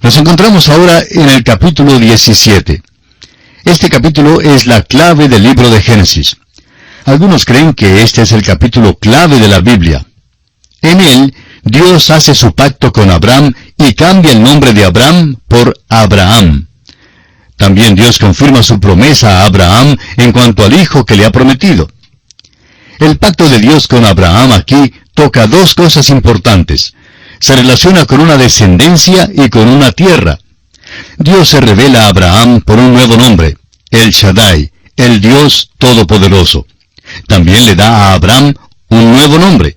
Nos encontramos ahora en el capítulo 17. Este capítulo es la clave del libro de Génesis. Algunos creen que este es el capítulo clave de la Biblia. En él, Dios hace su pacto con Abraham y cambia el nombre de Abraham por Abraham. También Dios confirma su promesa a Abraham en cuanto al hijo que le ha prometido. El pacto de Dios con Abraham aquí toca dos cosas importantes. Se relaciona con una descendencia y con una tierra. Dios se revela a Abraham por un nuevo nombre, El Shaddai, el Dios Todopoderoso. También le da a Abraham un nuevo nombre.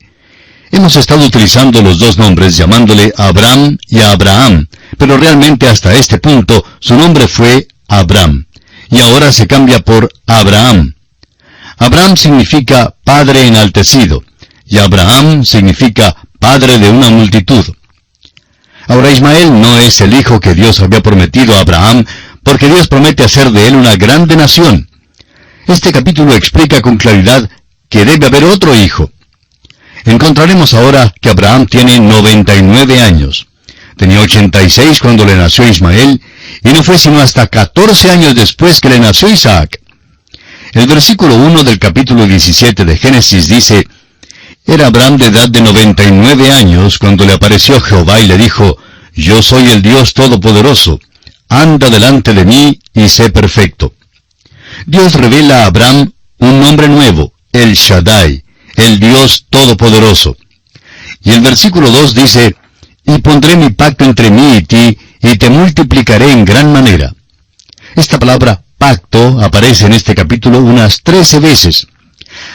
Hemos estado utilizando los dos nombres llamándole Abraham y Abraham, pero realmente hasta este punto su nombre fue Abram, y ahora se cambia por Abraham. Abraham significa padre enaltecido, y Abraham significa padre de una multitud. Ahora Ismael no es el hijo que Dios había prometido a Abraham, porque Dios promete hacer de él una grande nación. Este capítulo explica con claridad que debe haber otro hijo. Encontraremos ahora que Abraham tiene 99 años. Tenía 86 cuando le nació Ismael, y no fue sino hasta 14 años después que le nació Isaac. El versículo 1 del capítulo 17 de Génesis dice: Era Abraham de edad de 99 años cuando le apareció Jehová y le dijo: Yo soy el Dios Todopoderoso, anda delante de mí y sé perfecto. Dios revela a Abraham un nombre nuevo, El Shaddai, el Dios Todopoderoso. Y el versículo 2 dice: Y pondré mi pacto entre mí y ti, y te multiplicaré en gran manera. Esta palabra pacto aparece en este capítulo unas 13 veces.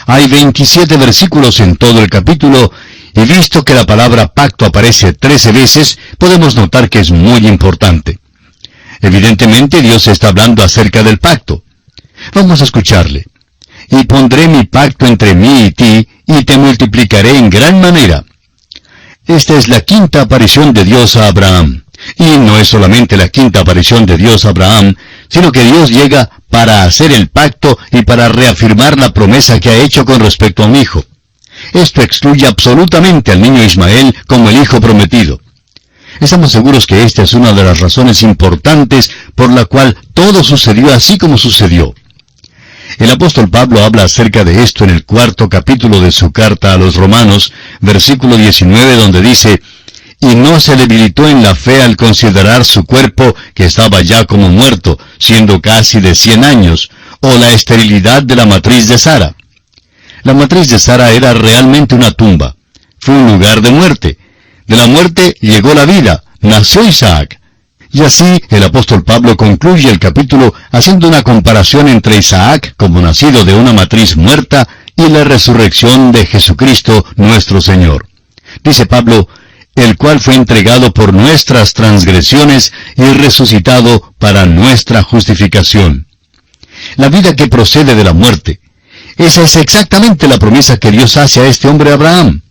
Hay 27 versículos en todo el capítulo, y visto que la palabra pacto aparece 13 veces, podemos notar que es muy importante. Evidentemente Dios está hablando acerca del pacto. Vamos a escucharle. Y pondré mi pacto entre mí y ti, y te multiplicaré en gran manera. Esta es la quinta aparición de Dios a Abraham. Y no es solamente la quinta aparición de Dios a Abraham, sino que Dios llega para hacer el pacto y para reafirmar la promesa que ha hecho con respecto a un hijo. Esto excluye absolutamente al niño Ismael como el hijo prometido. Estamos seguros que esta es una de las razones importantes por la cual todo sucedió así como sucedió. El apóstol Pablo habla acerca de esto en el 4º capítulo de su carta a los Romanos, versículo 19, donde dice: Y no se debilitó en la fe al considerar su cuerpo, que estaba ya como muerto, siendo casi de 100 años, o la esterilidad de la matriz de Sara. La matriz de Sara era realmente una tumba. Fue un lugar de muerte. De la muerte llegó la vida, nació Isaac. Y así el apóstol Pablo concluye el capítulo haciendo una comparación entre Isaac, como nacido de una matriz muerta, y la resurrección de Jesucristo nuestro Señor. Dice Pablo: el cual fue entregado por nuestras transgresiones y resucitado para nuestra justificación. La vida que procede de la muerte. Esa es exactamente la promesa que Dios hace a este hombre Abraham.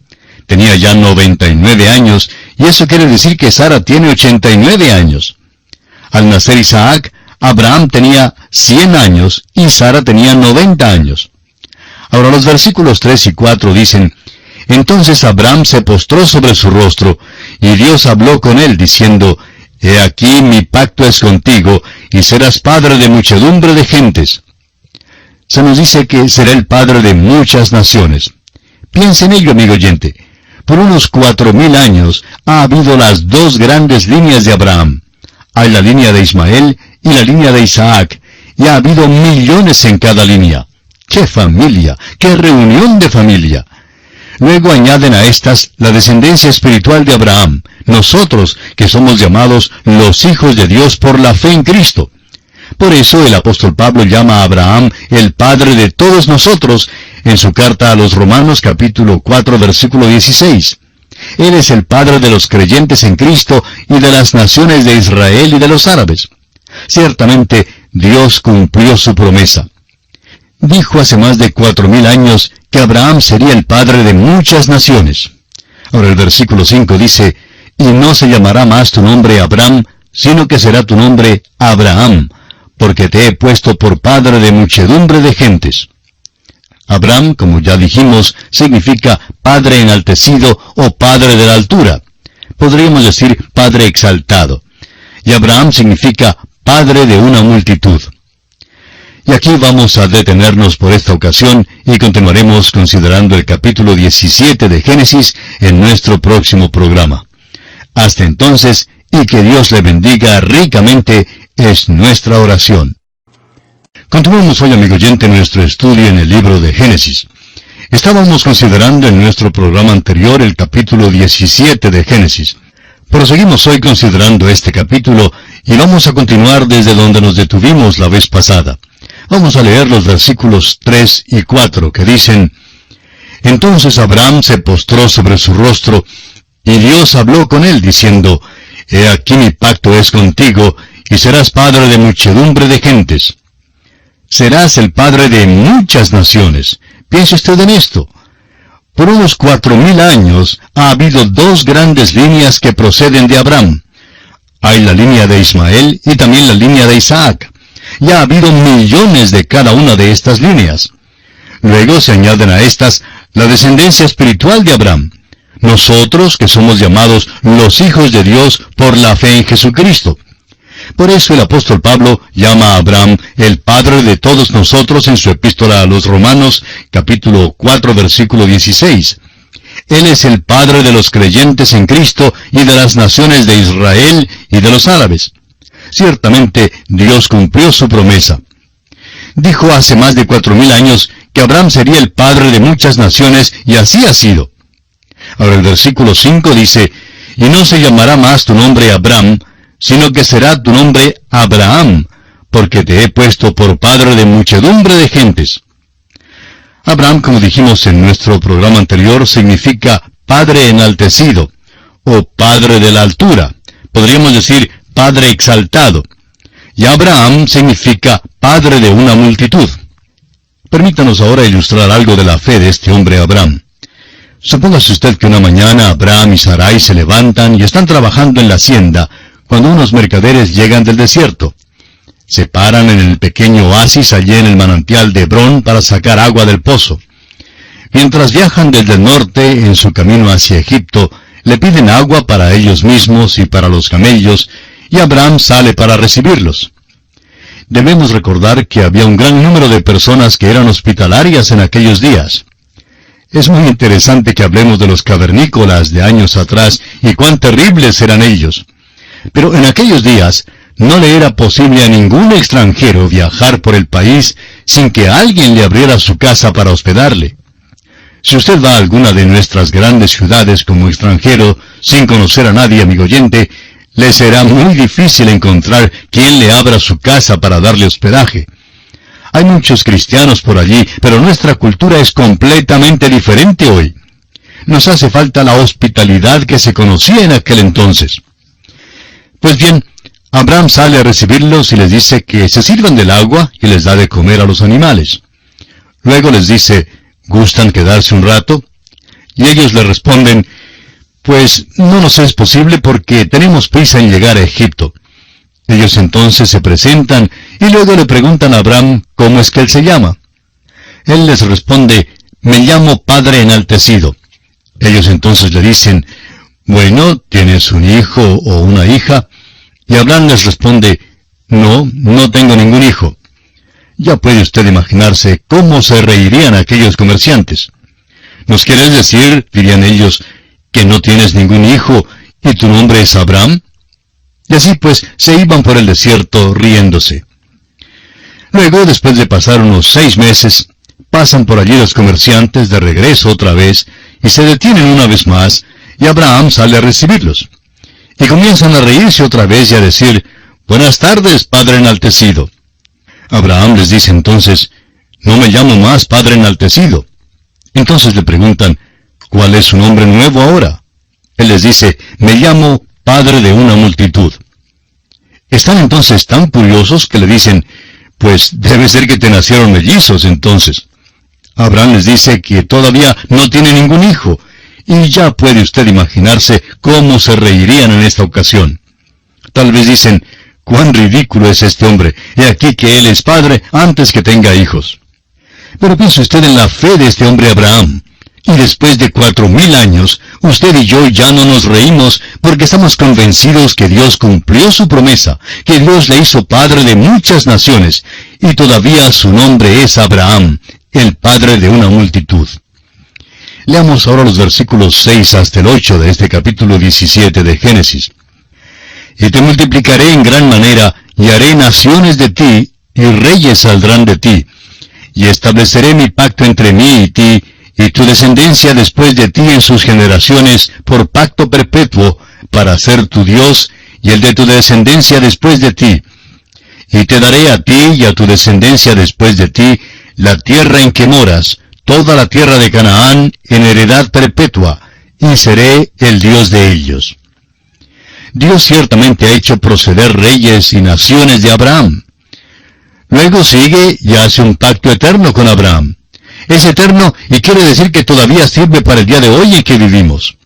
Tenía ya 99 años, y eso quiere decir que Sara tiene 89 años. Al nacer Isaac, Abraham tenía 100 años y Sara tenía 90 años. Ahora los versículos 3 y 4 dicen: Entonces Abraham se postró sobre su rostro, y Dios habló con él, diciendo: He aquí mi pacto es contigo, y serás padre de muchedumbre de gentes. Se nos dice que será el padre de muchas naciones. Piensa en ello, amigo oyente. Por unos 4000 años ha habido las dos grandes líneas de Abraham. Hay la línea de Ismael y la línea de Isaac, y ha habido millones en cada línea. ¡Qué familia! ¡Qué reunión de familia! Luego añaden a estas la descendencia espiritual de Abraham, nosotros que somos llamados los hijos de Dios por la fe en Cristo. Por eso el apóstol Pablo llama a Abraham el padre de todos nosotros en su carta a los Romanos capítulo 4 versículo 16. Él es el padre de los creyentes en Cristo y de las naciones de Israel y de los árabes. Ciertamente Dios cumplió su promesa. Dijo hace más de 4000 años que Abraham sería el padre de muchas naciones. Ahora el versículo 5 dice: Y no se llamará más tu nombre Abraham, sino que será tu nombre Abraham, porque te he puesto por padre de muchedumbre de gentes. Abraham, como ya dijimos, significa padre enaltecido o padre de la altura. Podríamos decir padre exaltado. y Abraham significa padre de una multitud. Y aquí vamos a detenernos por esta ocasión y continuaremos considerando el capítulo 17 de Génesis en nuestro próximo programa. Hasta entonces, y que Dios le bendiga ricamente, es nuestra oración. Continuamos hoy, amigo oyente, nuestro estudio en el libro de Génesis. Estábamos considerando en nuestro programa anterior el capítulo 17 de Génesis. Proseguimos hoy considerando este capítulo y vamos a continuar desde donde nos detuvimos la vez pasada. Vamos a leer los versículos 3 y 4 que dicen: Entonces Abraham se postró sobre su rostro, y Dios habló con él, diciendo: He aquí mi pacto es contigo, y serás padre de muchedumbre de gentes. Serás el padre de muchas naciones. Piense usted en esto. Por unos 4000 años ha habido dos grandes líneas que proceden de Abraham. Hay la línea de Ismael y también la línea de Isaac. Ya ha habido millones de cada una de estas líneas. Luego se añaden a estas la descendencia espiritual de Abraham. Nosotros que somos llamados los hijos de Dios por la fe en Jesucristo. Por eso el apóstol Pablo llama a Abraham el padre de todos nosotros en su epístola a los Romanos, capítulo 4, versículo 16. Él es el padre de los creyentes en Cristo y de las naciones de Israel y de los árabes. Ciertamente Dios cumplió su promesa. Dijo hace más de 4000 años que Abraham sería el padre de muchas naciones, y así ha sido. Ahora el versículo 5 dice: Y no se llamará más tu nombre Abraham, sino que será tu nombre Abraham, porque te he puesto por padre de muchedumbre de gentes. Abraham, como dijimos en nuestro programa anterior, significa padre enaltecido, o padre de la altura. Podríamos decir padre exaltado. Y Abraham significa padre de una multitud. Permítanos ahora ilustrar algo de la fe de este hombre Abraham. Supóngase usted que una mañana Abraham y Sarai se levantan y están trabajando en la hacienda cuando unos mercaderes llegan del desierto. Se paran en el pequeño oasis allí en el manantial de Hebrón para sacar agua del pozo. Mientras viajan desde el norte en su camino hacia Egipto, le piden agua para ellos mismos y para los camellos, y Abraham sale para recibirlos. Debemos recordar que había un gran número de personas que eran hospitalarias en aquellos días. Es muy interesante que hablemos de los cavernícolas de años atrás y cuán terribles eran ellos. Pero en aquellos días no le era posible a ningún extranjero viajar por el país sin que alguien le abriera su casa para hospedarle. Si usted va a alguna de nuestras grandes ciudades como extranjero, sin conocer a nadie, amigo oyente, le será muy difícil encontrar quien le abra su casa para darle hospedaje. Hay muchos cristianos por allí, pero nuestra cultura es completamente diferente hoy. Nos hace falta la hospitalidad que se conocía en aquel entonces. Pues bien, Abraham sale a recibirlos y les dice que se sirvan del agua y les da de comer a los animales. Luego les dice: ¿gustan quedarse un rato? Y ellos le responden: pues no nos es posible porque tenemos prisa en llegar a Egipto. Ellos entonces se presentan y luego le preguntan a Abraham cómo es que él se llama. Él les responde: me llamo Padre Enaltecido. Ellos entonces le dicen: bueno, ¿tienes un hijo o una hija? Y Abraham les responde: no tengo ningún hijo. Ya puede usted imaginarse cómo se reirían aquellos comerciantes. ¿Nos quieres decir, dirían ellos, que no tienes ningún hijo y tu nombre es Abraham? Y así pues se iban por el desierto riéndose. Luego, después de pasar unos 6 meses, pasan por allí los comerciantes de regreso otra vez y se detienen una vez más, y Abraham sale a recibirlos. Y comienzan a reírse otra vez y a decir: buenas tardes, Padre Enaltecido. Abraham les dice entonces: no me llamo más Padre Enaltecido. Entonces le preguntan: ¿cuál es su nombre nuevo ahora? Él les dice: me llamo Padre de una multitud. Están entonces tan curiosos que le dicen: pues debe ser que te nacieron mellizos entonces. Abraham les dice que todavía no tiene ningún hijo, y ya puede usted imaginarse cómo se reirían en esta ocasión. Tal vez dicen: cuán ridículo es este hombre, he aquí que él es padre antes que tenga hijos. Pero piense usted en la fe de este hombre Abraham, Y después de 4000 años, usted y yo ya no nos reímos porque estamos convencidos que Dios cumplió su promesa, que Dios le hizo padre de muchas naciones, y todavía su nombre es Abraham, el padre de una multitud. Leamos ahora los versículos 6 hasta el 8 de este capítulo 17 de Génesis. Y te multiplicaré en gran manera, y haré naciones de ti, y reyes saldrán de ti. Y estableceré mi pacto entre mí y ti, y tu descendencia después de ti en sus generaciones, por pacto perpetuo, para ser tu Dios, y el de tu descendencia después de ti. Y te daré a ti y a tu descendencia después de ti, la tierra en que moras, toda la tierra de Canaán, en heredad perpetua, y seré el Dios de ellos. Dios ciertamente ha hecho proceder reyes y naciones de Abraham. Luego sigue y hace un pacto eterno con Abraham. Es eterno y quiere decir que todavía sirve para el día de hoy en que vivimos.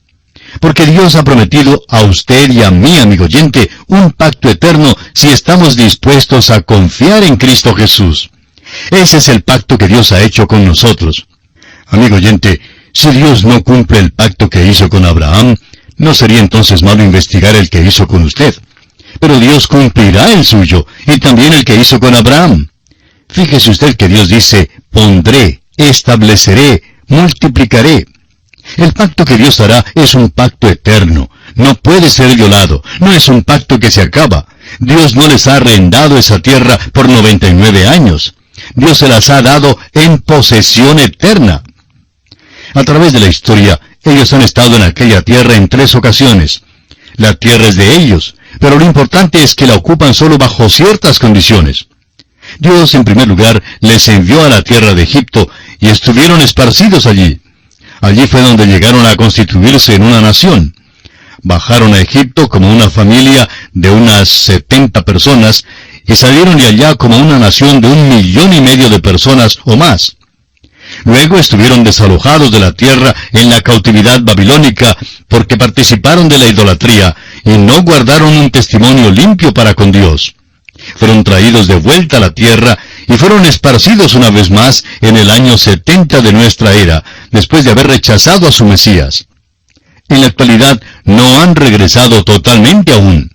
Porque Dios ha prometido a usted y a mí, amigo oyente, un pacto eterno si estamos dispuestos a confiar en Cristo Jesús. Ese es el pacto que Dios ha hecho con nosotros. Amigo oyente, si Dios no cumple el pacto que hizo con Abraham, no sería entonces malo investigar el que hizo con usted. Pero Dios cumplirá el suyo, y también el que hizo con Abraham. Fíjese usted que Dios dice, pondré, estableceré, multiplicaré. El pacto que Dios hará es un pacto eterno. No puede ser violado. No es un pacto que se acaba. Dios no les ha arrendado esa tierra por 99 años. Dios se las ha dado en posesión eterna. A través de la historia, ellos han estado en aquella tierra en 3 ocasiones. La tierra es de ellos, pero lo importante es que la ocupan solo bajo ciertas condiciones. Dios, en primer lugar, les envió a la tierra de Egipto, y estuvieron esparcidos allí. Allí fue donde llegaron a constituirse en una nación. Bajaron a Egipto como una familia de unas 70 personas, y salieron de allá como una nación de 1,5 millones de personas o más. Luego estuvieron desalojados de la tierra en la cautividad babilónica, porque participaron de la idolatría, y no guardaron un testimonio limpio para con Dios. Fueron traídos de vuelta a la tierra, y fueron esparcidos una vez más en el año 70 de nuestra era, después de haber rechazado a su Mesías. En la actualidad no han regresado totalmente aún.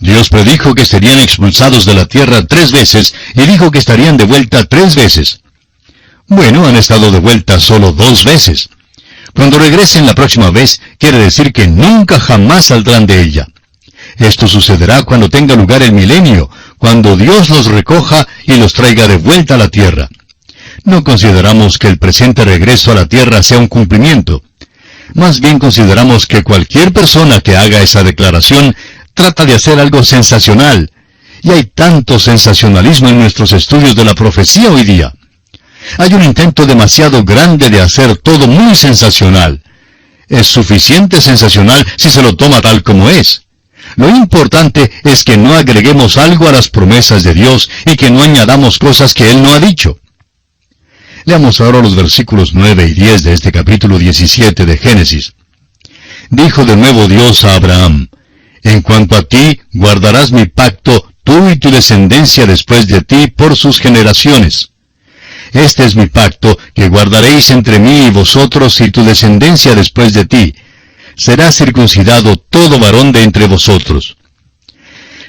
Dios predijo que serían expulsados de la tierra 3 veces, y dijo que estarían de vuelta 3 veces. Bueno, han estado de vuelta solo 2 veces. Cuando regresen la próxima vez, quiere decir que nunca jamás saldrán de ella. Esto sucederá cuando tenga lugar el milenio, cuando Dios los recoja y los traiga de vuelta a la tierra. No consideramos que el presente regreso a la tierra sea un cumplimiento. Más bien consideramos que cualquier persona que haga esa declaración trata de hacer algo sensacional. Y hay tanto sensacionalismo en nuestros estudios de la profecía hoy día. Hay un intento demasiado grande de hacer todo muy sensacional. Es suficiente sensacional si se lo toma tal como es. Lo importante es que no agreguemos algo a las promesas de Dios y que no añadamos cosas que Él no ha dicho. Leamos ahora los versículos 9 y 10 de este capítulo 17 de Génesis. Dijo de nuevo Dios a Abraham, en cuanto a ti, guardarás mi pacto, tú y tu descendencia después de ti por sus generaciones. Este es mi pacto, que guardaréis entre mí y vosotros y tu descendencia después de ti. Será circuncidado todo varón de entre vosotros.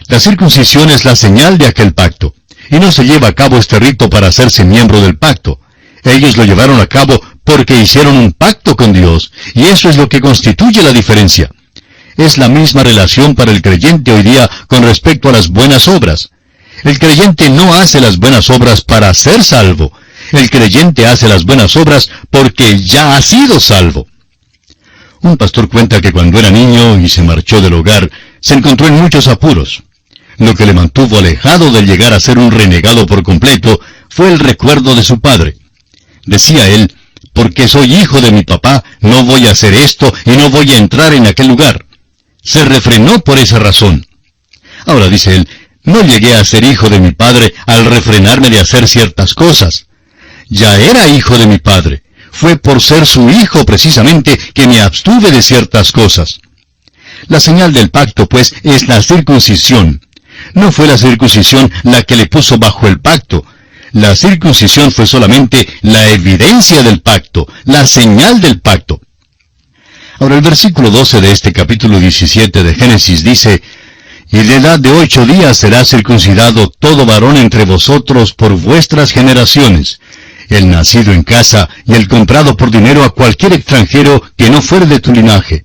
La circuncisión es la señal de aquel pacto, y no se lleva a cabo este rito para hacerse miembro del pacto. Ellos lo llevaron a cabo porque hicieron un pacto con Dios, y eso es lo que constituye la diferencia. Es la misma relación para el creyente hoy día con respecto a las buenas obras. El creyente no hace las buenas obras para ser salvo. El creyente hace las buenas obras porque ya ha sido salvo. Un pastor cuenta que cuando era niño y se marchó del hogar, se encontró en muchos apuros. Lo que le mantuvo alejado de llegar a ser un renegado por completo fue el recuerdo de su padre. Decía él, porque soy hijo de mi papá, no voy a hacer esto y no voy a entrar en aquel lugar. Se refrenó por esa razón. Ahora dice él, no llegué a ser hijo de mi padre al refrenarme de hacer ciertas cosas. Ya era hijo de mi padre. Fue por ser su hijo precisamente que me abstuve de ciertas cosas. La señal del pacto, pues, es la circuncisión. No fue la circuncisión la que le puso bajo el pacto. La circuncisión fue solamente la evidencia del pacto, la señal del pacto. Ahora el versículo 12 de este capítulo 17 de Génesis dice, «Y de edad de 8 días será circuncidado todo varón entre vosotros por vuestras generaciones, el nacido en casa y el comprado por dinero a cualquier extranjero que no fuere de tu linaje».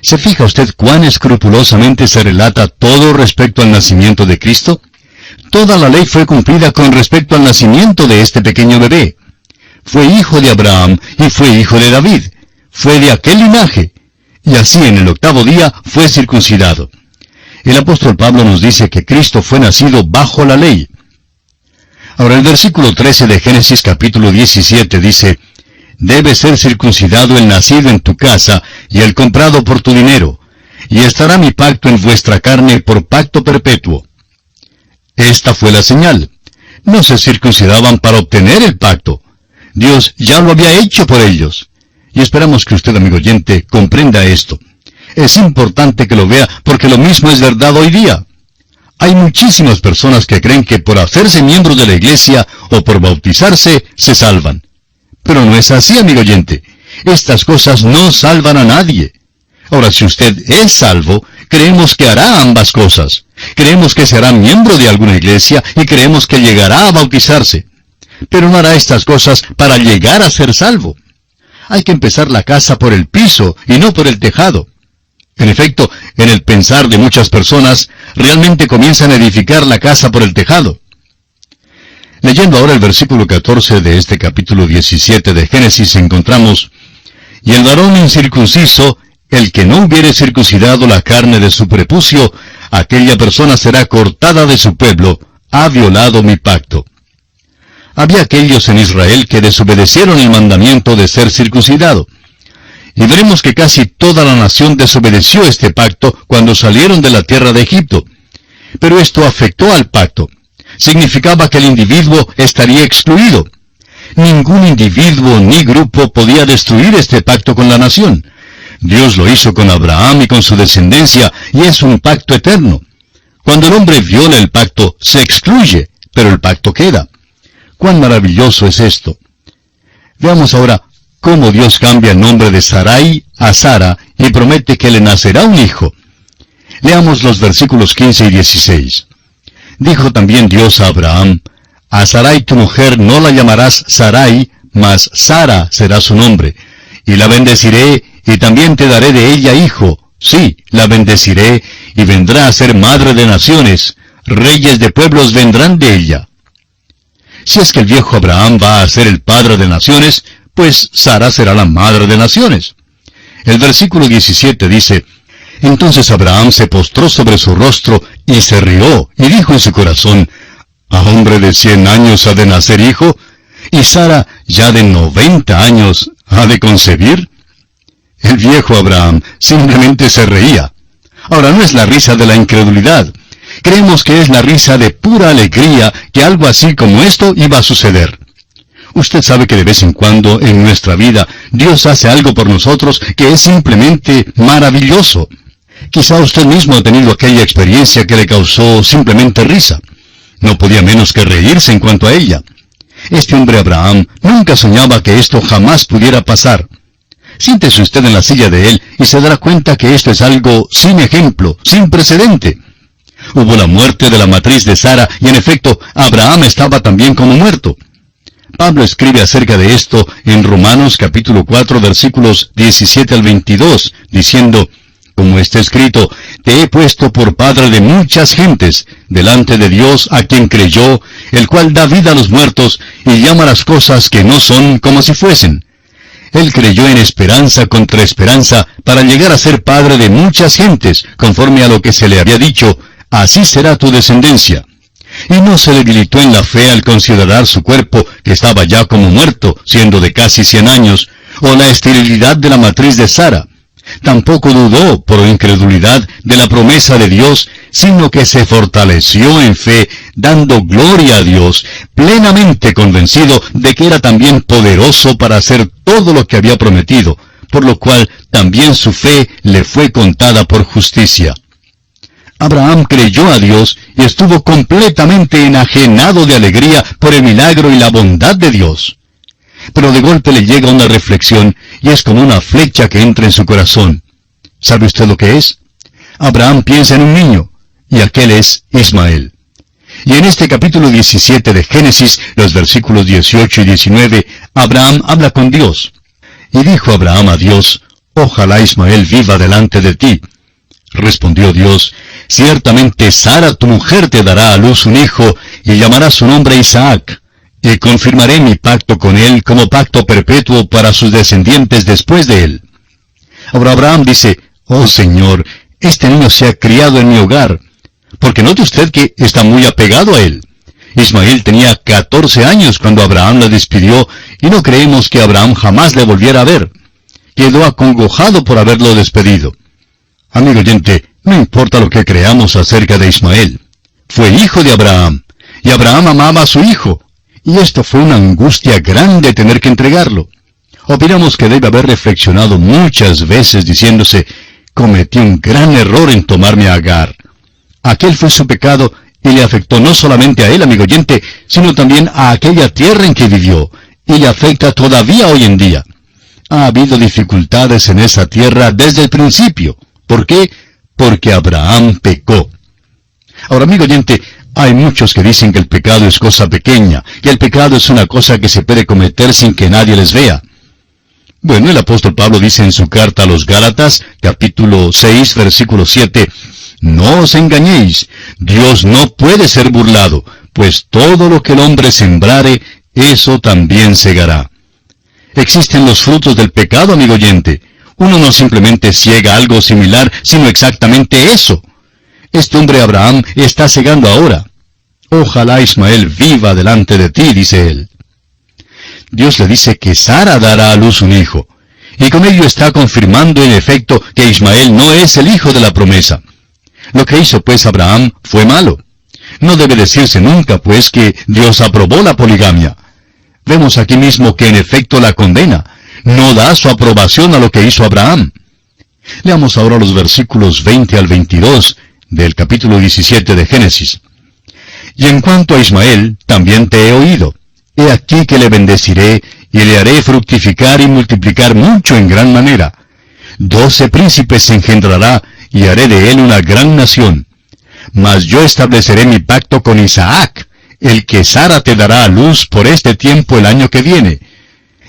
¿Se fija usted cuán escrupulosamente se relata todo respecto al nacimiento de Cristo? Toda la ley fue cumplida con respecto al nacimiento de este pequeño bebé. Fue hijo de Abraham y fue hijo de David. Fue de aquel linaje. Y así en el 8º día fue circuncidado. El apóstol Pablo nos dice que Cristo fue nacido bajo la ley. Ahora el versículo 13 de Génesis capítulo 17 dice, «Debe ser circuncidado el nacido en tu casa y el comprado por tu dinero, y estará mi pacto en vuestra carne por pacto perpetuo». Esta fue la señal. No se circuncidaban para obtener el pacto. Dios ya lo había hecho por ellos. Y esperamos que usted, amigo oyente, comprenda esto. Es importante que lo vea porque lo mismo es verdad hoy día. Hay muchísimas personas que creen que por hacerse miembros de la iglesia o por bautizarse se salvan. Pero no es así, amigo oyente. Estas cosas no salvan a nadie. Ahora, si usted es salvo, creemos que hará ambas cosas. Creemos que será miembro de alguna iglesia y creemos que llegará a bautizarse. Pero no hará estas cosas para llegar a ser salvo. Hay que empezar la casa por el piso y no por el tejado. En efecto, en el pensar de muchas personas, realmente comienzan a edificar la casa por el tejado. Leyendo ahora el versículo 14 de este capítulo 17 de Génesis encontramos, «Y el varón incircunciso, el que no hubiere circuncidado la carne de su prepucio, aquella persona será cortada de su pueblo, ha violado mi pacto». Había aquellos en Israel que desobedecieron el mandamiento de ser circuncidado. Y veremos que casi toda la nación desobedeció este pacto cuando salieron de la tierra de Egipto. Pero esto afectó al pacto. Significaba que el individuo estaría excluido. Ningún individuo ni grupo podía destruir este pacto con la nación. Dios lo hizo con Abraham y con su descendencia, y es un pacto eterno. Cuando el hombre viola el pacto, se excluye, pero el pacto queda. ¡Cuán maravilloso es esto! Veamos ahora cómo Dios cambia el nombre de Sarai a Sara y promete que le nacerá un hijo. Leamos los versículos 15 y 16. Dijo también Dios a Abraham, «A Sarai tu mujer no la llamarás Sarai, mas Sara será su nombre, y la bendeciré, y también te daré de ella hijo. Sí, la bendeciré, y vendrá a ser madre de naciones, reyes de pueblos vendrán de ella». Si es que el viejo Abraham va a ser el padre de naciones, pues Sara será la madre de naciones. El versículo 17 dice, «Entonces Abraham se postró sobre su rostro y se rió, y dijo en su corazón, ¿a hombre de 100 años ha de nacer hijo? ¿Y Sara, ya de 90 años, ha de concebir?» El viejo Abraham simplemente se reía. Ahora, no es la risa de la incredulidad. Creemos que es la risa de pura alegría que algo así como esto iba a suceder. Usted sabe que de vez en cuando en nuestra vida Dios hace algo por nosotros que es simplemente maravilloso. Quizá usted mismo ha tenido aquella experiencia que le causó simplemente risa. No podía menos que reírse en cuanto a ella. Este hombre Abraham nunca soñaba que esto jamás pudiera pasar. Siéntese usted en la silla de él y se dará cuenta que esto es algo sin ejemplo, sin precedente. Hubo la muerte de la matriz de Sara y en efecto Abraham estaba también como muerto. Pablo escribe acerca de esto en Romanos capítulo 4 versículos 17 al 22, diciendo, como está escrito, «Te he puesto por padre de muchas gentes, delante de Dios a quien creyó, el cual da vida a los muertos y llama las cosas que no son como si fuesen». Él creyó en esperanza contra esperanza para llegar a ser padre de muchas gentes, conforme a lo que se le había dicho, «Así será tu descendencia». Y no se debilitó en la fe al considerar su cuerpo, que estaba ya como muerto, siendo de casi 100 años, o la esterilidad de la matriz de Sara. Tampoco dudó, por incredulidad, de la promesa de Dios, sino que se fortaleció en fe, dando gloria a Dios, plenamente convencido de que era también poderoso para hacer todo lo que había prometido, por lo cual también su fe le fue contada por justicia. Abraham creyó a Dios y estuvo completamente enajenado de alegría por el milagro y la bondad de Dios. Pero de golpe le llega una reflexión y es como una flecha que entra en su corazón. ¿Sabe usted lo que es? Abraham piensa en un niño, y aquel es Ismael. Y en este capítulo 17 de Génesis, los versículos 18 y 19, Abraham habla con Dios. Y dijo Abraham a Dios, ojalá Ismael viva delante de ti. Respondió Dios, ciertamente Sara tu mujer te dará a luz un hijo, y llamará su nombre Isaac. Y confirmaré mi pacto con él como pacto perpetuo para sus descendientes después de él. Ahora Abraham dice, oh Señor, este niño se ha criado en mi hogar, porque note usted que está muy apegado a él. Ismael tenía 14 años cuando Abraham la despidió, y no creemos que Abraham jamás le volviera a ver. Quedó acongojado por haberlo despedido. Amigo oyente, no importa lo que creamos acerca de Ismael. Fue hijo de Abraham, y Abraham amaba a su hijo, y esto fue una angustia grande tener que entregarlo. Opinamos que debe haber reflexionado muchas veces diciéndose, cometí un gran error en tomarme a Agar. Aquel fue su pecado y le afectó no solamente a él, amigo oyente, sino también a aquella tierra en que vivió, y le afecta todavía hoy en día. Ha habido dificultades en esa tierra desde el principio. ¿Por qué? Porque Abraham pecó. Ahora, amigo oyente, hay muchos que dicen que el pecado es cosa pequeña, y el pecado es una cosa que se puede cometer sin que nadie les vea. Bueno, el apóstol Pablo dice en su carta a los Gálatas, capítulo 6, versículo 7, no os engañéis, Dios no puede ser burlado, pues todo lo que el hombre sembrare, eso también segará. Existen los frutos del pecado, amigo oyente. Uno no simplemente ciega algo similar, sino exactamente eso. Este hombre Abraham está cegando ahora. Ojalá Ismael viva delante de ti, dice él. Dios le dice que Sara dará a luz un hijo, y con ello está confirmando en efecto que Ismael no es el hijo de la promesa. Lo que hizo pues Abraham fue malo. No debe decirse nunca pues que Dios aprobó la poligamia. Vemos aquí mismo que en efecto la condena, no da su aprobación a lo que hizo Abraham. Leamos ahora los versículos 20 al 22 del capítulo 17 de Génesis. Y en cuanto a Ismael, también te he oído. He aquí que le bendeciré, y le haré fructificar y multiplicar mucho en gran manera. 12 príncipes engendrará, y haré de él una gran nación. Mas yo estableceré mi pacto con Isaac, el que Sara te dará a luz por este tiempo el año que viene.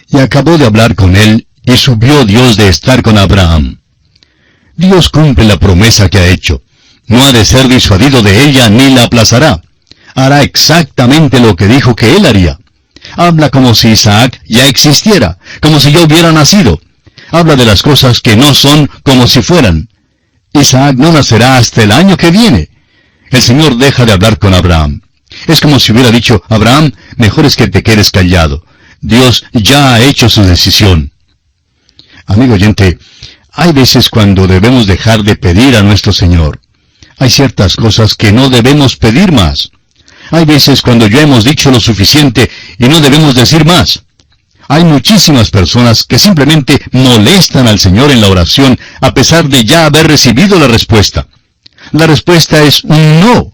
Y acabó de hablar con él, y subió Dios de estar con Abraham. Dios cumple la promesa que ha hecho. No ha de ser disuadido de ella, ni la aplazará. Hará exactamente lo que dijo que él haría. Habla como si Isaac ya existiera, como si ya hubiera nacido. Habla de las cosas que no son como si fueran. Isaac no nacerá hasta el año que viene. El Señor deja de hablar con Abraham. Es como si hubiera dicho, Abraham, mejor es que te quedes callado. Dios ya ha hecho su decisión. Amigo oyente, hay veces cuando debemos dejar de pedir a nuestro Señor. Hay ciertas cosas que no debemos pedir más. Hay veces cuando ya hemos dicho lo suficiente y no debemos decir más. Hay muchísimas personas que simplemente molestan al Señor en la oración a pesar de ya haber recibido la respuesta. La respuesta es un no.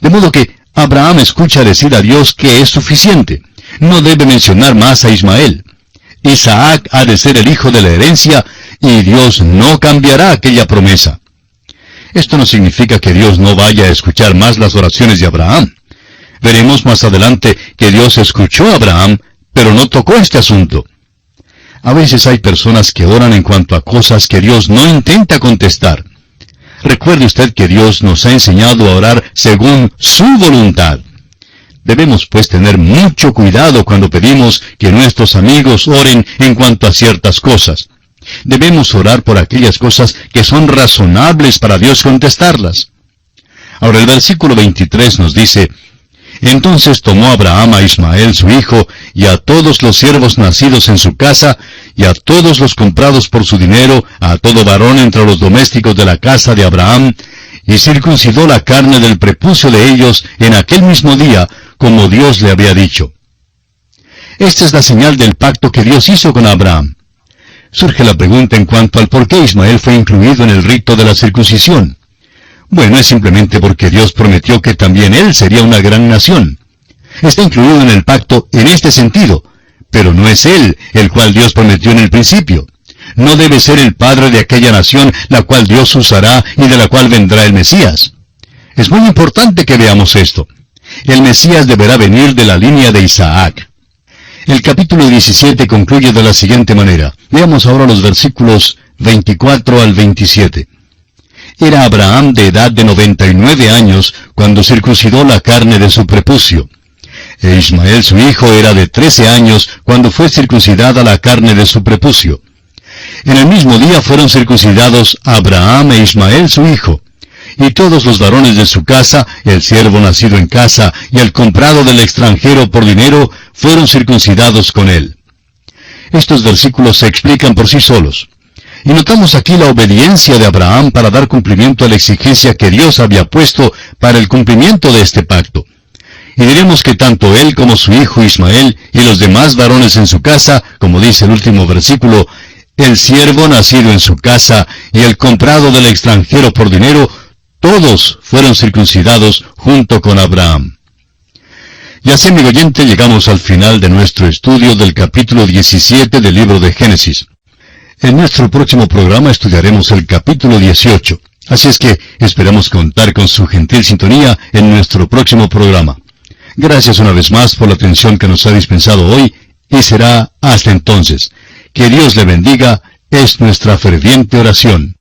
De modo que Abraham escucha decir a Dios que es suficiente. No debe mencionar más a Ismael. Isaac ha de ser el hijo de la herencia y Dios no cambiará aquella promesa. Esto no significa que Dios no vaya a escuchar más las oraciones de Abraham. Veremos más adelante que Dios escuchó a Abraham, pero no tocó este asunto. A veces hay personas que oran en cuanto a cosas que Dios no intenta contestar. Recuerde usted que Dios nos ha enseñado a orar según su voluntad. Debemos pues tener mucho cuidado cuando pedimos que nuestros amigos oren en cuanto a ciertas cosas. Debemos orar por aquellas cosas que son razonables para Dios contestarlas. Ahora el versículo 23 nos dice, entonces tomó Abraham a Ismael su hijo, y a todos los siervos nacidos en su casa, y a todos los comprados por su dinero, a todo varón entre los domésticos de la casa de Abraham, y circuncidó la carne del prepucio de ellos en aquel mismo día, como Dios le había dicho. Esta es la señal del pacto que Dios hizo con Abraham. Surge la pregunta en cuanto al por qué Ismael fue incluido en el rito de la circuncisión. Bueno, es simplemente porque Dios prometió que también Él sería una gran nación. Está incluido en el pacto en este sentido, pero no es Él el cual Dios prometió en el principio. No debe ser el padre de aquella nación la cual Dios usará y de la cual vendrá el Mesías. Es muy importante que veamos esto. El Mesías deberá venir de la línea de Isaac. El capítulo 17 concluye de la siguiente manera. Veamos ahora los versículos 24 al 27. Era Abraham de edad de 99 años cuando circuncidó la carne de su prepucio. E Ismael su hijo era de 13 años cuando fue circuncidada la carne de su prepucio. En el mismo día fueron circuncidados Abraham e Ismael su hijo. Y todos los varones de su casa, el siervo nacido en casa y el comprado del extranjero por dinero, fueron circuncidados con él. Estos versículos se explican por sí solos. Y notamos aquí la obediencia de Abraham para dar cumplimiento a la exigencia que Dios había puesto para el cumplimiento de este pacto. Y diremos que tanto él como su hijo Ismael y los demás varones en su casa, como dice el último versículo, el siervo nacido en su casa y el comprado del extranjero por dinero, todos fueron circuncidados junto con Abraham. Y así, amigo oyente, llegamos al final de nuestro estudio del capítulo 17 del libro de Génesis. En nuestro próximo programa estudiaremos el capítulo 18. Así es que esperamos contar con su gentil sintonía en nuestro próximo programa. Gracias una vez más por la atención que nos ha dispensado hoy, y será hasta entonces. Que Dios le bendiga, es nuestra ferviente oración.